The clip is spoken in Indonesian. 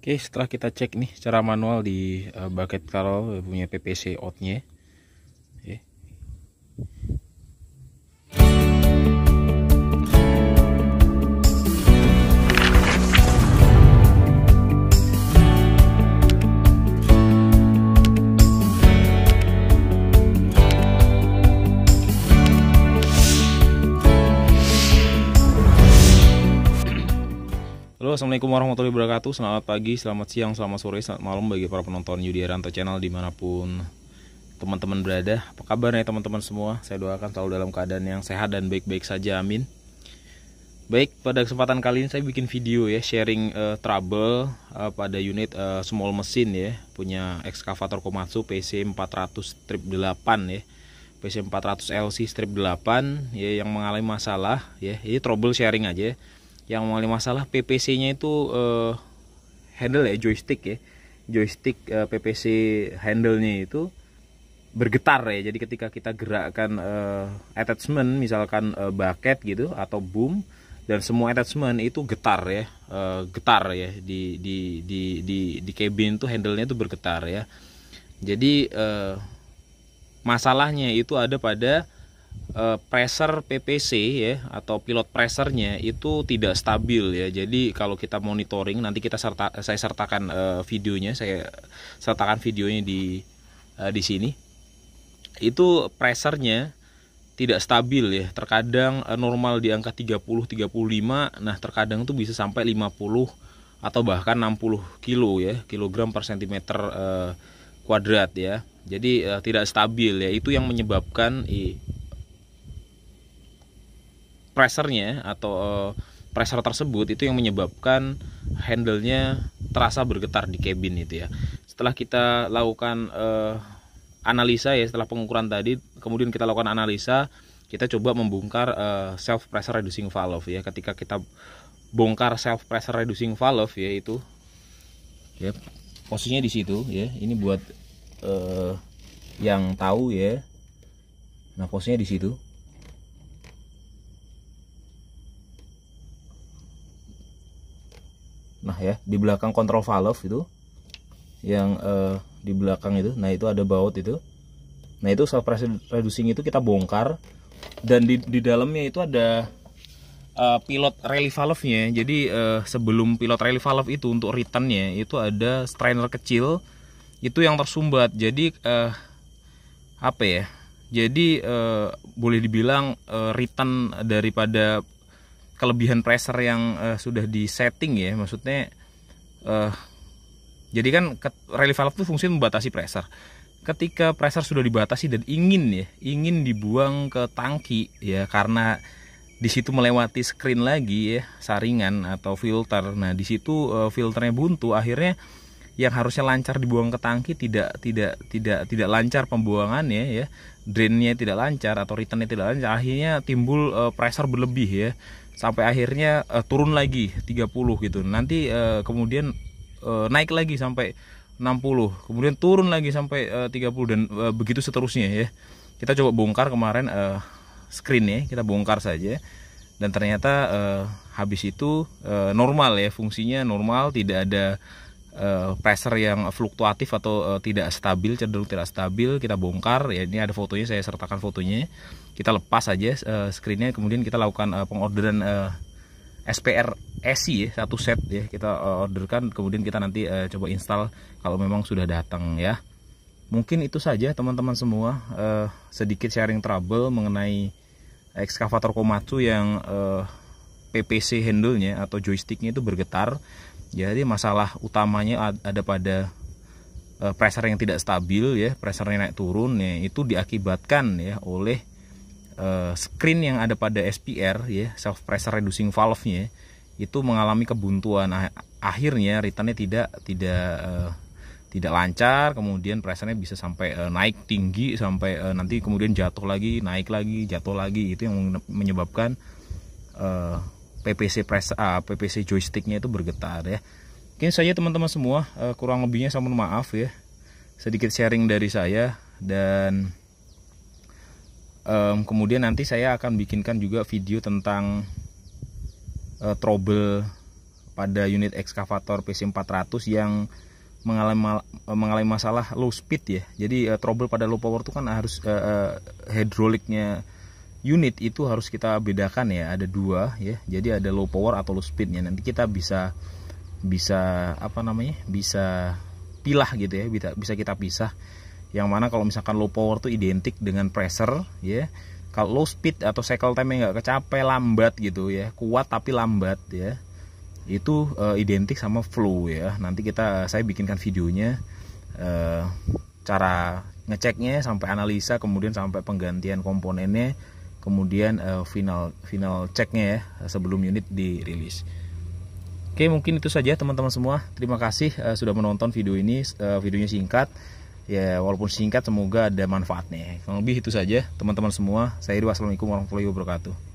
Oke, setelah kita cek nih secara manual di bucket Carol punya PPC outnya. Oke. Halo, assalamualaikum warahmatullahi wabarakatuh. Selamat pagi, selamat siang, selamat sore, selamat malam bagi para penonton Yudi Arianto Channel dimanapun teman-teman berada. Apa kabarnya teman-teman semua? Saya doakan selalu dalam keadaan yang sehat dan baik-baik saja, amin. Baik, pada kesempatan kali ini saya bikin video ya, sharing trouble pada unit small mesin ya, punya ekskavator Komatsu PC 400/8 ya, PC 400 LC strip 8 ya, yang mengalami masalah ya. Ini trouble sharing aja. Yang mengalami masalah PPC-nya itu handle ya, joystick ya, joystick PPC handle-nya itu bergetar ya. Jadi ketika kita gerakkan attachment, misalkan bucket gitu atau boom, dan semua attachment itu getar ya, getar ya di cabin itu handle-nya itu bergetar ya. Jadi masalahnya itu ada pada pressure PPC ya, atau pilot pressure-nya itu tidak stabil ya. Jadi kalau kita monitoring, nanti saya sertakan videonya, saya sertakan videonya di sini. Itu pressure-nya tidak stabil ya. Terkadang normal di angka 30-35, nah terkadang itu bisa sampai 50 atau bahkan 60 kilo ya, kilogram per sentimeter kuadrat ya. Jadi tidak stabil ya. Itu yang menyebabkan pressure-nya atau pressure tersebut itu yang menyebabkan handle-nya terasa bergetar di cabin itu ya. Setelah kita lakukan analisa ya, setelah pengukuran tadi, kemudian kita lakukan analisa, kita coba membongkar self pressure reducing valve ya. Ketika kita bongkar self pressure reducing valve ya, itu ya posisinya di situ ya. Ini buat yang tahu ya. Nah, posisinya di situ. Nah ya, di belakang kontrol valve itu, yang di belakang itu, nah itu ada baut itu. Nah itu self pressure reducing itu kita bongkar, dan di dalamnya itu ada pilot rally valve-nya. Jadi sebelum pilot rally valve itu, untuk return-nya itu ada strainer kecil itu yang tersumbat. Jadi apa ya? Jadi boleh dibilang return daripada kelebihan pressure yang sudah di setting ya, maksudnya jadi kan rally valve itu fungsi membatasi pressure. Ketika pressure sudah dibatasi dan ingin dibuang ke tangki ya, karena di situ melewati screen lagi ya, saringan atau filter. Nah di situ filternya buntu, akhirnya yang harusnya lancar dibuang ke tangki tidak lancar pembuangannya ya, drainnya tidak lancar atau returnnya tidak lancar, akhirnya timbul pressure berlebih ya, sampai akhirnya turun lagi 30 gitu. Nanti kemudian naik lagi sampai 60, kemudian turun lagi sampai 30, dan begitu seterusnya ya. Kita coba bongkar kemarin screennya, kita bongkar saja, dan ternyata habis itu normal ya, fungsinya normal, tidak ada pressure yang fluktuatif atau tidak stabil, cenderung tidak stabil. Kita bongkar ya, ini ada fotonya, saya sertakan fotonya. Kita lepas aja screennya, kemudian kita lakukan pengorderan SPR ESI ya, satu set ya, kita orderkan, kemudian kita nanti coba install kalau memang sudah datang ya. Mungkin itu saja teman-teman semua, sedikit sharing trouble mengenai ekskavator Komatsu yang PPC handle-nya atau joysticknya itu bergetar. Jadi masalah utamanya ada pada pressure yang tidak stabil ya, pressure-nya naik turun ya, itu diakibatkan ya oleh screen yang ada pada SPR ya, self pressure reducing valve-nya itu mengalami kebuntuan. Akhirnya returnnya tidak lancar, kemudian pressure-nya bisa sampai naik tinggi, sampai nanti kemudian jatuh lagi, naik lagi, jatuh lagi. Itu yang menyebabkan PPC joysticknya itu bergetar ya. Mungkin saja teman-teman semua, kurang lebihnya saya mohon maaf ya, sedikit sharing dari saya. Dan kemudian nanti saya akan bikinkan juga video tentang trouble pada unit ekskavator PC400 yang mengalami masalah low speed ya. Jadi trouble pada low power itu kan harus hidroliknya unit itu harus kita bedakan ya, ada dua ya. Jadi ada low power atau low speednya. Nanti kita bisa apa namanya, bisa pilah gitu ya, bisa kita pisah. Yang mana kalau misalkan low power itu identik dengan pressure ya. Kalau low speed atau cycle time nggak kecapai, lambat gitu ya, kuat tapi lambat ya, itu identik sama flow ya. Nanti saya bikinkan videonya, cara ngeceknya sampai analisa, kemudian sampai penggantian komponennya, kemudian final ceknya ya sebelum unit dirilis. Oke, mungkin itu saja teman-teman semua. Terima kasih sudah menonton video ini. Videonya singkat ya, walaupun singkat semoga ada manfaatnya. Kurang lebih itu saja teman-teman semua. Saya Ridho, wassalamualaikum warahmatullahi wabarakatuh.